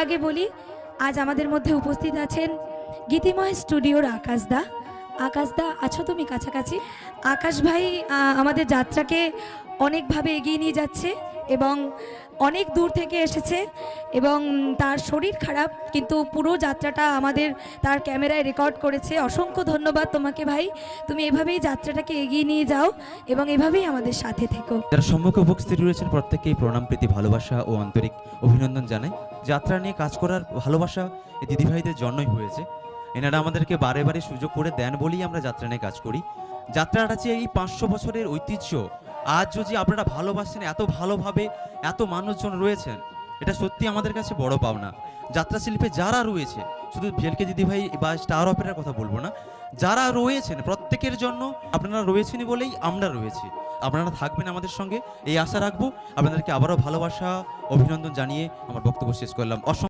আগে বলি, আজ আমাদের মধ্যে উপস্থিত আছেন গীতিময় স্টুডিওর আকাশদা। আকাশদা, আছো তুমি কাছাকাছি? আকাশ ভাই আমাদের যাত্রাকে অনেকভাবে এগিয়ে নিয়ে যাচ্ছে এবং অনেক দূর থেকে এসেছে এবং তার শরীর খারাপ, কিন্তু পুরো যাত্রাটা আমাদের তার ক্যামেরায় রেকর্ড করেছে। অসংখ্য ধন্যবাদ তোমাকে ভাই, তুমি এভাবেই যাত্রাটাকে এগিয়ে নিয়ে যাও এবং এভাবেই আমাদের সাথে থেকো। যারা সম্মুখে উপস্থিত রয়েছেন প্রত্যেককেই প্রণাম, প্রীতি, ভালোবাসা ও আন্তরিক অভিনন্দন জানাই। যাত্রা নিয়ে কাজ করার ভালোবাসা এই দিদিভাইদের জন্যই হয়েছে। এনারা আমাদেরকে বারে বারে সুযোগ করে দেন বলেই আমরা যাত্রা নিয়ে কাজ করি। যাত্রাটা যে এই 500 বছরের ঐতিহ্য, আজ যদি আপনারা ভালোবাসেন, এত ভালোভাবে এত মানুষজন রয়েছেন, এটা সত্যি আমাদের কাছে বড় পাওনা। যাত্রা শিল্পে যারা রয়েছে, শুধু ভিএলকে দিদিভাই বা স্টার অপেরার কথা বলবো না, যারা রয়েছেন প্রত্যেকের জন্য আপনারা রয়েছেনই বলেই আমরা রয়েছি। আপনারা থাকবেন আমাদের সঙ্গে, এই আশা রাখবো। আপনাদেরকে আবারও ভালোবাসা, অভিনন্দন জানিয়ে আমার বক্তব্য শেষ করলাম।